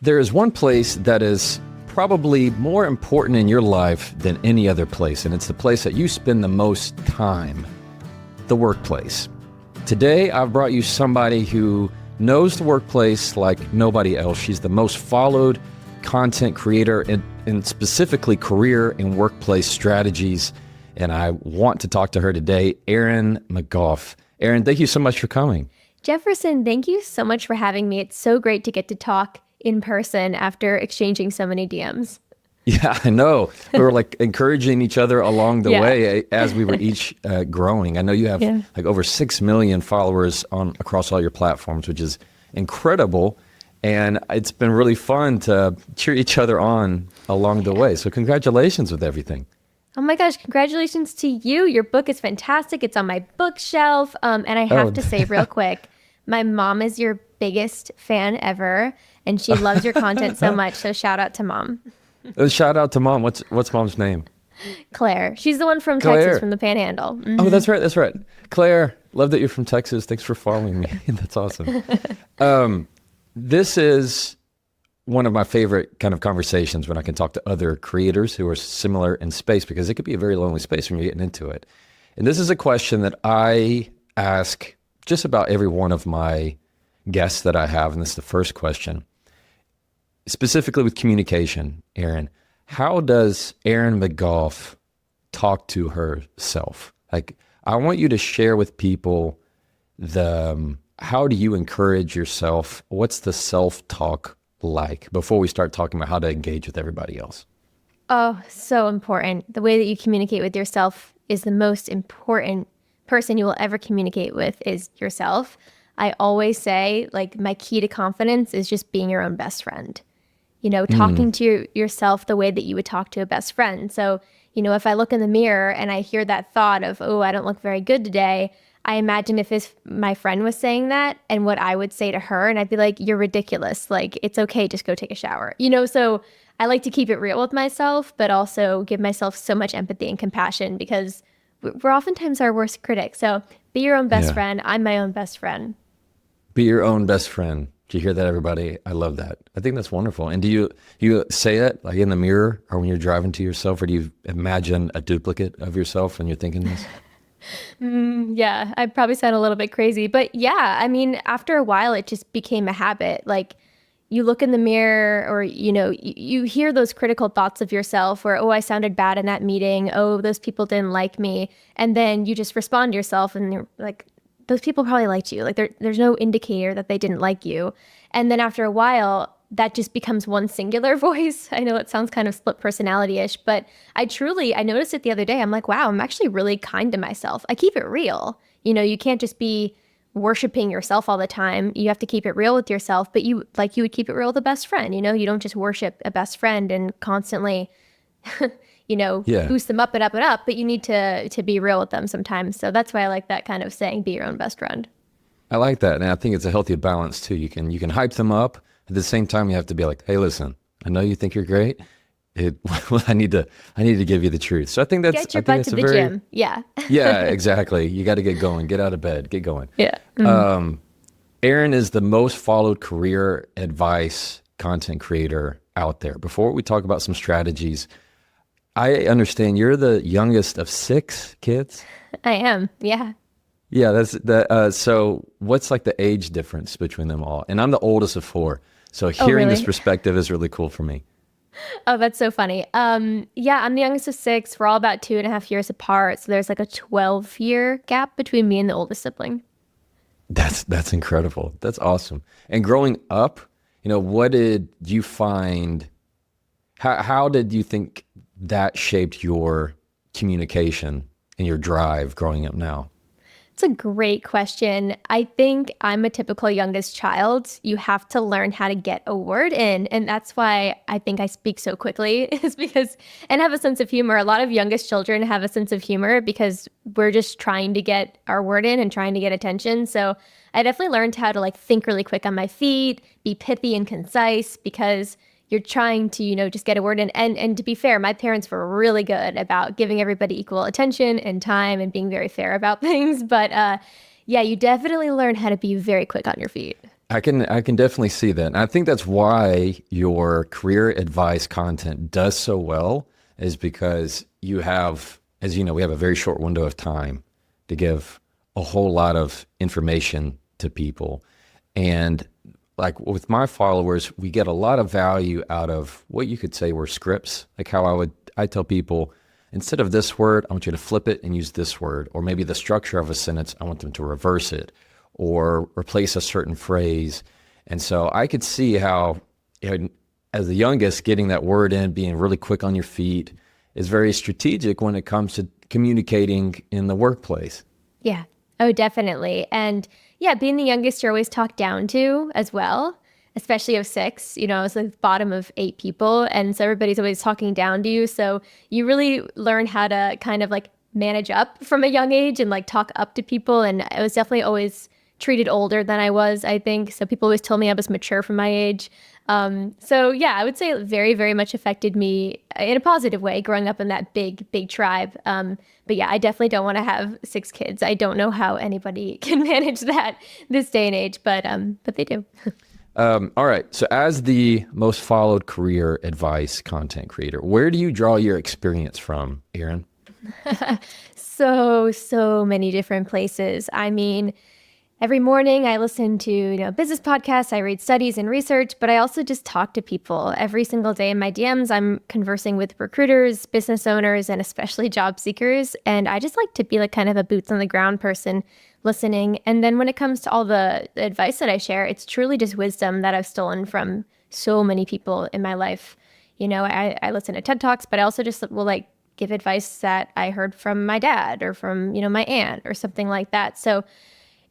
There is one place that is probably more important in your life than any other place, and it's the place that you spend the most time, the workplace. Today, I've brought you somebody who knows the workplace like nobody else. She's the most followed content creator in specifically career and workplace strategies, and I want to talk to her today, Erin McGoff. Erin, thank you so much for coming. Jefferson, thank you so much for having me. It's so great to get to talk in person after exchanging so many DMs. Yeah, I know. We were like encouraging each other along the way as we were each growing. I know you have like over 6 million followers across all your platforms, which is incredible. And it's been really fun to cheer each other on along the way. So congratulations with everything. Oh my gosh, congratulations to you. Your book is fantastic. It's on my bookshelf. And I have to say real quick, my mom is your biggest fan ever, and she loves your content so much. So shout out to mom. Shout out to mom. What's mom's name? Claire. She's the one from Texas, from the Panhandle. Mm-hmm. Oh, that's right. Claire, love that you're from Texas. Thanks for following me. That's awesome. This is one of my favorite kind of conversations when I can talk to other creators who are similar in space, because it could be a very lonely space when you're getting into it. And this is a question that I ask just about every one of my guests that I have. And this is the first question. Specifically with communication, Erin, how does Erin McGoff talk to herself? Like, I want you to share with people how do you encourage yourself? What's the self-talk like before we start talking about how to engage with everybody else? Oh, so important. The way that you communicate with yourself is the most important person you will ever communicate with is yourself. I always say, like, my key to confidence is just being your own best friend. You know, talking to yourself the way that you would talk to a best friend. So, you know, if I look in the mirror and I hear that thought of, oh, I don't look very good today, I imagine if my friend was saying that and what I would say to her, and I'd be like, you're ridiculous. Like, it's okay, just go take a shower. You know, so I like to keep it real with myself, but also give myself so much empathy and compassion, because we're oftentimes our worst critics. So be your own best friend. I'm my own best friend. Be your own best friend. Do you hear that, everybody? I love that. I think that's wonderful. And do you say it like in the mirror, or when you're driving to yourself, or do you imagine a duplicate of yourself when you're thinking this? Yeah, I probably sound a little bit crazy, but yeah, I mean, after a while, it just became a habit. Like, you look in the mirror, or, you know, you hear those critical thoughts of yourself, or, oh, I sounded bad in that meeting. Oh, those people didn't like me. And then you just respond to yourself and you're like, those people probably liked you. Like, there's no indicator that they didn't like you. And then after a while, that just becomes one singular voice. I know it sounds kind of split personality-ish, but I noticed it the other day. I'm like, wow, I'm actually really kind to myself. I keep it real. You know, you can't just be worshiping yourself all the time. You have to keep it real with yourself, but you would keep it real with a best friend. You know, you don't just worship a best friend and constantly boost them up and up and up, but you need to be real with them sometimes. So that's why I like that kind of saying, be your own best friend. I like that. And I think it's a healthy balance too. You can hype them up. At the same time, you have to be like, hey, listen, I know you think you're great. I need to give you the truth. So I think that's, get your butt to the gym. Yeah. Yeah, exactly. You got to get going, get out of bed, get going. Yeah. Erin is the most followed career advice content creator out there. Before we talk about some strategies, I understand you're the youngest of 6 kids. I am. Yeah. Yeah. That's the, so what's like the age difference between them all? And I'm the oldest of 4. So hearing this perspective is really cool for me. Oh, that's so funny. Yeah, I'm the youngest of 6. We're all about 2.5 years apart. So there's like a 12-year gap between me and the oldest sibling. That's incredible. That's awesome. And growing up, you know, what did you find, how did you think that shaped your communication and your drive growing up now? It's a great question. I think I'm a typical youngest child. You have to learn how to get a word in. And that's why I think I speak so quickly, is because, and have a sense of humor. A lot of youngest children have a sense of humor because we're just trying to get our word in and trying to get attention. So I definitely learned how to like think really quick on my feet, be pithy and concise, because you're trying to, you know, just get a word in. And to be fair, my parents were really good about giving everybody equal attention and time and being very fair about things. But yeah, you definitely learn how to be very quick on your feet. I can definitely see that. And I think that's why your career advice content does so well, is because you have, as you know, we have a very short window of time to give a whole lot of information to people. And like with my followers, we get a lot of value out of what you could say were scripts, like how I tell people, instead of this word, I want you to flip it and use this word, or maybe the structure of a sentence, I want them to reverse it or replace a certain phrase. And so I could see how, as the youngest, getting that word in, being really quick on your feet is very strategic when it comes to communicating in the workplace. Yeah. Oh, definitely. And yeah, being the youngest, you're always talked down to as well, especially of six. I was like the bottom of eight people. And so everybody's always talking down to you. So you really learn how to kind of like manage up from a young age and like talk up to people. And I was definitely always treated older than I was, I think. So people always told me I was mature for my age. So yeah, I would say it very, very much affected me in a positive way growing up in that big, big tribe. But yeah, I definitely don't want to have six kids. I don't know how anybody can manage that this day and age, but they do. All right. So as the most followed career advice content creator, where do you draw your experience from, Erin? So many different places. I mean, every morning I listen to, business podcasts, I read studies and research, but I also just talk to people. Every single day in my DMs, I'm conversing with recruiters, business owners, and especially job seekers. And I just like to be like kind of a boots on the ground person listening. And then when it comes to all the advice that I share, it's truly just wisdom that I've stolen from so many people in my life. I listen to TED Talks, but I also just will like give advice that I heard from my dad or from, my aunt or something like that. So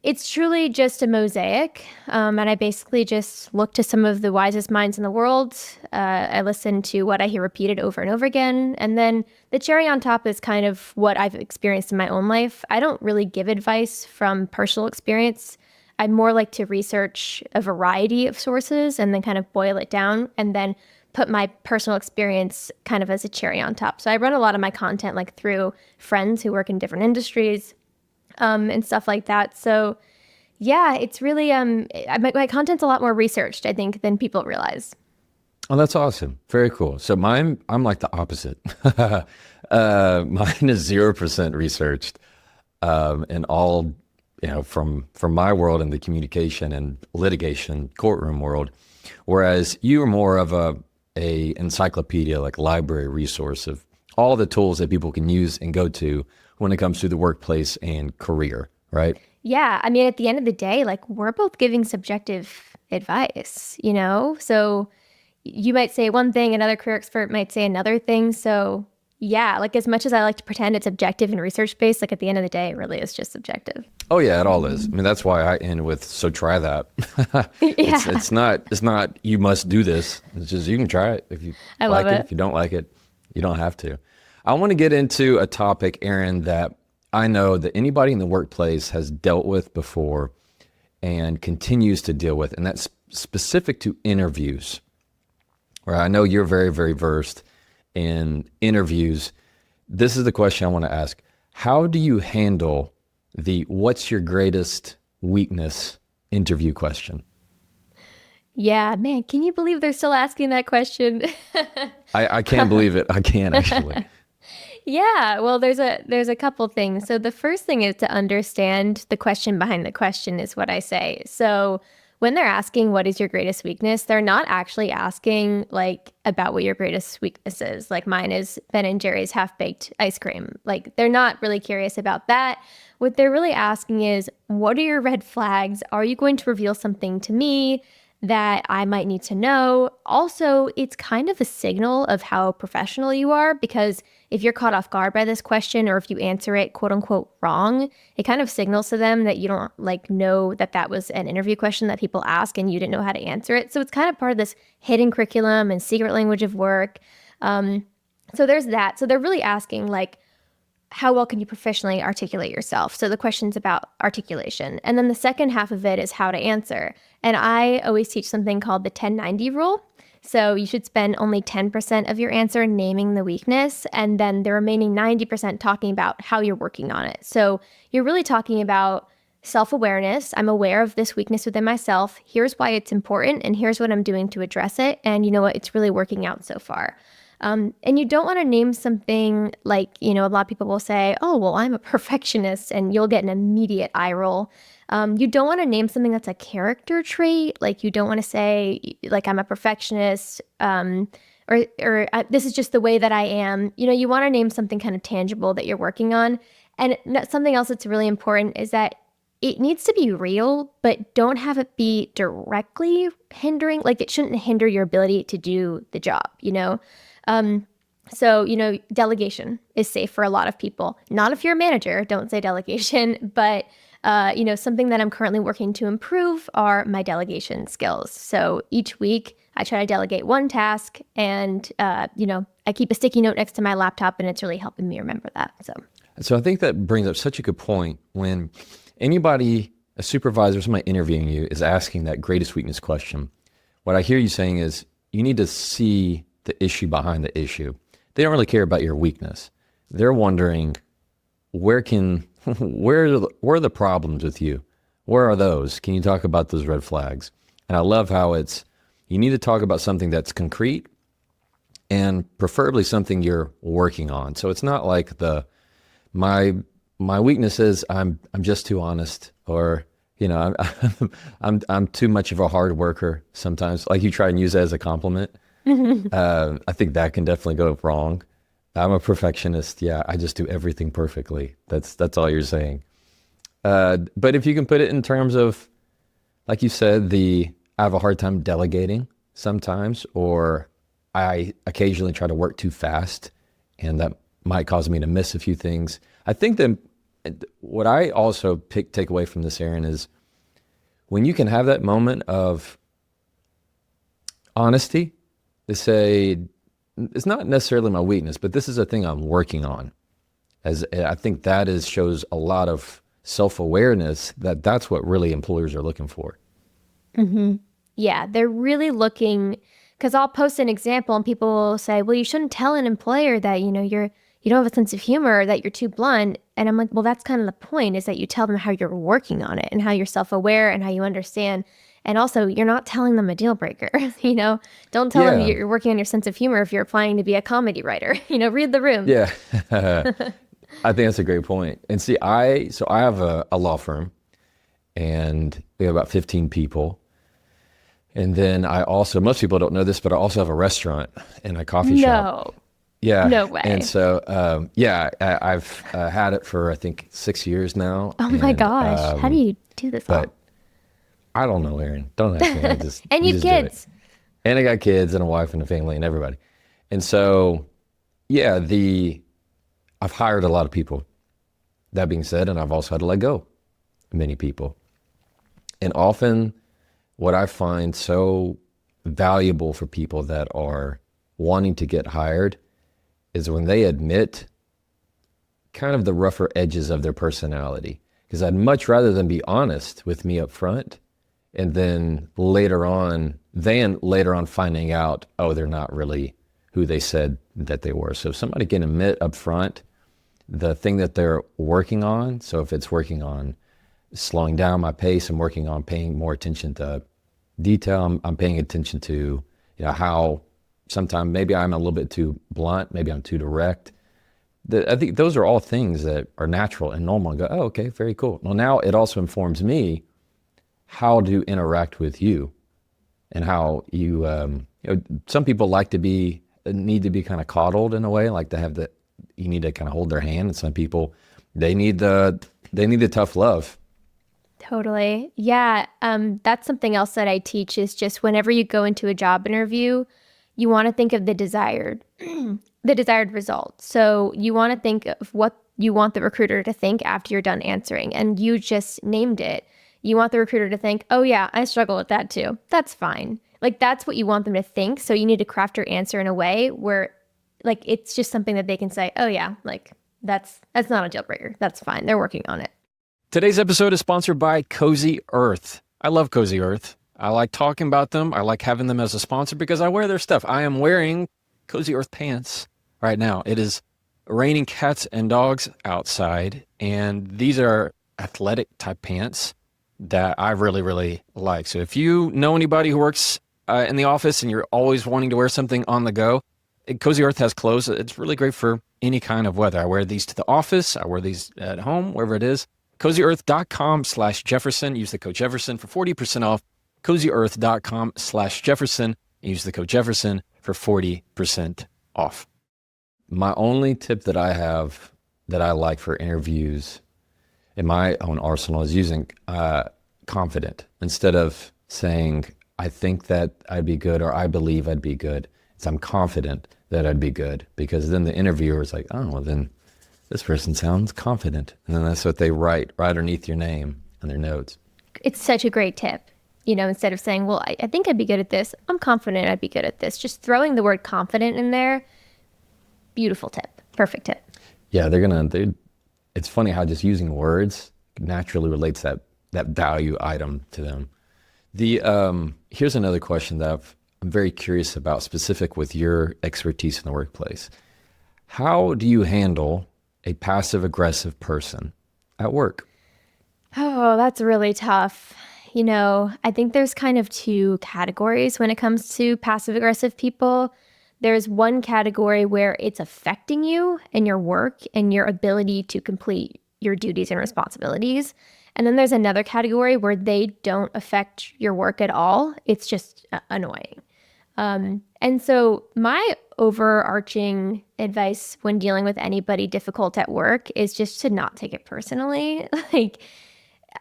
it's truly just a mosaic, and I basically just look to some of the wisest minds in the world. I listen to what I hear repeated over and over again, and then the cherry on top is kind of what I've experienced in my own life. I don't really give advice from personal experience. I more like to research a variety of sources and then kind of boil it down and then put my personal experience kind of as a cherry on top. So I run a lot of my content like through friends who work in different industries, and stuff like that. So yeah, it's really, my content's a lot more researched, I think, than people realize. Oh, that's awesome. Very cool. So I'm like the opposite. Mine is 0% researched, and all, from my world in the communication and litigation courtroom world, whereas you are more of a encyclopedia, like library resource of all the tools that people can use and go to when it comes to the workplace and career, right? Yeah. I mean, at the end of the day, like we're both giving subjective advice, So you might say one thing, another career expert might say another thing. So yeah, like as much as I like to pretend it's objective and research-based, like at the end of the day, it really is just subjective. Oh yeah, it all is. I mean, that's why I end with, so try that. Yeah. It's not, you must do this. It's just, you can try it if you like it. If you don't like it, you don't have to. I want to get into a topic, Erin, that I know that anybody in the workplace has dealt with before and continues to deal with, and that's specific to interviews. Where I know you're very, very versed in interviews. This is the question I want to ask. How do you handle the what's your greatest weakness interview question? Yeah, man, can you believe they're still asking that question? I can't believe it. I can't actually. Yeah, well, there's a couple things. So the first thing is to understand the question behind the question is what I say. So when they're asking what is your greatest weakness, they're not actually asking like about what your greatest weakness is. Like mine is Ben and Jerry's half-baked ice cream. Like they're not really curious about that. What they're really asking is, what are your red flags? Are you going to reveal something to me that I might need to know? Also, it's kind of a signal of how professional you are, because if you're caught off guard by this question, or if you answer it quote unquote wrong, it kind of signals to them that you don't like know that that was an interview question that people ask and you didn't know how to answer it. So it's kind of part of this hidden curriculum and secret language of work. So there's that. So they're really asking like, how well can you professionally articulate yourself? So the question's about articulation. And then the second half of it is how to answer. And I always teach something called the 10-90 rule. So you should spend only 10% of your answer naming the weakness, and then the remaining 90% talking about how you're working on it. So you're really talking about self-awareness. I'm aware of this weakness within myself. Here's why it's important, and here's what I'm doing to address it. And you know what? It's really working out so far. And you don't want to name something like, a lot of people will say, oh, well, I'm a perfectionist, and you'll get an immediate eye roll. You don't want to name something that's a character trait. Like, you don't want to say, like, I'm a perfectionist, or this is just the way that I am. You want to name something kind of tangible that you're working on. And something else that's really important is that it needs to be real, but don't have it be directly hindering. Like, it shouldn't hinder your ability to do the job, So, delegation is safe for a lot of people. Not if you're a manager, don't say delegation, but, something that I'm currently working to improve are my delegation skills. So each week I try to delegate one task, and, I keep a sticky note next to my laptop, and it's really helping me remember that. So I think that brings up such a good point. When anybody, a supervisor, somebody interviewing you, is asking that greatest weakness question, what I hear you saying is you need to see the issue behind the issue. They don't really care about your weakness. They're wondering, where are the problems with you? Where are those? Can you talk about those red flags? And I love how you need to talk about something that's concrete, and preferably something you're working on. So it's not like my weakness is I'm just too honest, or I'm too much of a hard worker sometimes. Like, you try and use that as a compliment. I think that can definitely go wrong. I'm a perfectionist. Yeah, I just do everything perfectly. That's all you're saying. But if you can put it in terms of, like you said, I have a hard time delegating sometimes, or I occasionally try to work too fast, and that might cause me to miss a few things. I think that what I also take away from this, Erin, is when you can have that moment of honesty to say, it's not necessarily my weakness, but this is a thing I'm working on. As I think that shows a lot of self-awareness, that's what really employers are looking for. Mm-hmm. Yeah, they're really looking, because I'll post an example and people will say, well, you shouldn't tell an employer that, you don't have a sense of humor, or that you're too blunt. And I'm like, well, that's kind of the point, is that you tell them how you're working on it, and how you're self-aware, and how you understand. And also, you're not telling them a deal breaker. Don't tell them you're working on your sense of humor if you're applying to be a comedy writer. Read the room. Yeah. I think that's a great point. And see, I have a law firm, and we have about 15 people. And then I also, most people don't know this, but I also have a restaurant and a coffee shop. No. Yeah. No way. And so, I've had it for, I think, 6 years now. Oh my gosh. How do you do this all? I don't know, Erin. Don't ask me. I just, and you have kids. And I got kids and a wife and a family and everybody. And so, I've hired a lot of people. That being said, and I've also had to let go many people. And often what I find so valuable for people that are wanting to get hired is when they admit kind of the rougher edges of their personality. Because I'd much rather them be honest with me up front, and then later on finding out, oh, they're not really who they said that they were. So if somebody can admit up front the thing that they're working on, so if it's working on slowing down my pace, I'm working on paying more attention to detail, I'm paying attention to how sometimes maybe I'm a little bit too blunt, maybe I'm too direct. I think those are all things that are natural and normal, and go, oh, okay, very cool. Well, now it also informs me how to interact with you, and how you, some people need to be kind of coddled in a way, like to have you need to kind of hold their hand, and some people, they need the tough love. Totally. Yeah. That's something else that I teach, is just whenever you go into a job interview, you want to think of the desired result. So you want to think of what you want the recruiter to think after you're done answering. And you just named it. You want the recruiter to think, oh yeah, I struggle with that too. That's fine. Like, that's what you want them to think. So you need to craft your answer in a way where, like, it's just something that they can say, oh yeah, like that's not a deal breaker. That's fine. They're working on it. Today's episode is sponsored by Cozy Earth. I love Cozy Earth. I like talking about them. I like having them as a sponsor because I wear their stuff. I am wearing Cozy Earth pants right now. It is raining cats and dogs outside, and these are athletic type pants that I really, really like. So if you know anybody who works in the office and you're always wanting to wear something on the go, Cozy Earth has clothes. It's really great for any kind of weather. I wear these to the office. I wear these at home, wherever it is. CozyEarth.com/Jefferson. Use the code Jefferson for 40% off. CozyEarth.com/Jefferson. Use the code Jefferson for 40% off. My only tip that I have that I like for interviews in my own arsenal is using confident instead of saying, I think that I'd be good or I believe I'd be good. It's I'm confident that I'd be good, because then the interviewer is like, oh, well, then this person sounds confident. And then that's what they write right underneath your name in their notes. It's such a great tip. Instead of saying, well, I think I'd be good at this, I'm confident I'd be good at this. Just throwing the word confident in there, beautiful tip. Perfect tip. Yeah, it's funny how just using words naturally relates that value item to them. Here's another question that I'm very curious about, specific with your expertise in the workplace. How do you handle a passive-aggressive person at work? Oh, that's really tough. I think there's kind of two categories when it comes to passive-aggressive people. There's one category where it's affecting you and your work and your ability to complete your duties and responsibilities. And then there's another category where they don't affect your work at all. It's just annoying. And so my overarching advice when dealing with anybody difficult at work is just to not take it personally.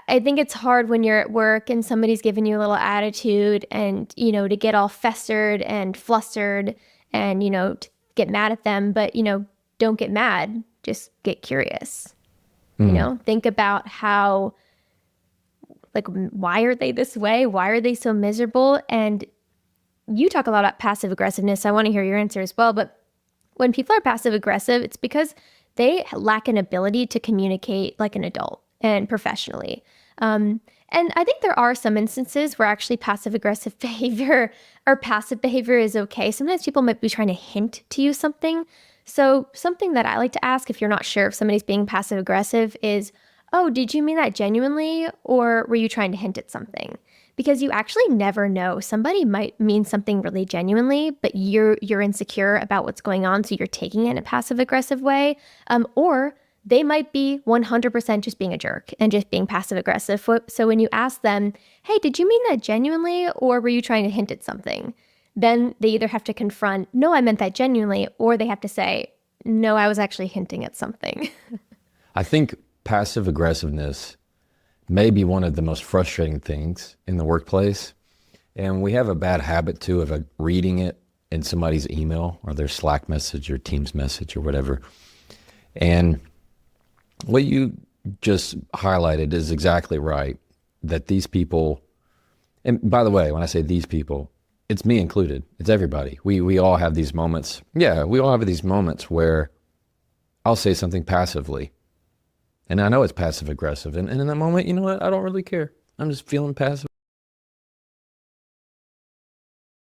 I think it's hard when you're at work and somebody's giving you a little attitude and, to get all festered and flustered and, to get mad at them. But, don't get mad. Just get curious. Think about how, why are they this way? Why are they so miserable? And you talk a lot about passive aggressiveness. I want to hear your answer as well. But when people are passive aggressive, it's because they lack an ability to communicate like an adult and professionally. And I think there are some instances where actually passive aggressive behavior or passive behavior is okay. Sometimes people might be trying to hint to you something. So something that I like to ask if you're not sure if somebody's being passive aggressive is, oh, did you mean that genuinely, or were you trying to hint at something? Because you actually never know. Somebody might mean something really genuinely, but you're insecure about what's going on, so you're taking it in a passive aggressive way. Or they might be 100% just being a jerk and just being passive aggressive. So when you ask them, hey, did you mean that genuinely, or were you trying to hint at something? Then they either have to confront, no, I meant that genuinely, or they have to say, no, I was actually hinting at something. I think passive aggressiveness may be one of the most frustrating things in the workplace. And we have a bad habit too of reading it in somebody's email or their Slack message or Teams message or whatever. And what you just highlighted is exactly right, that these people, and by the way, when I say these people, it's me included. It's everybody. We all have these moments. Yeah, we all have these moments where I'll say something passively. And I know it's passive aggressive. And in that moment, you know what? I don't really care. I'm just feeling passive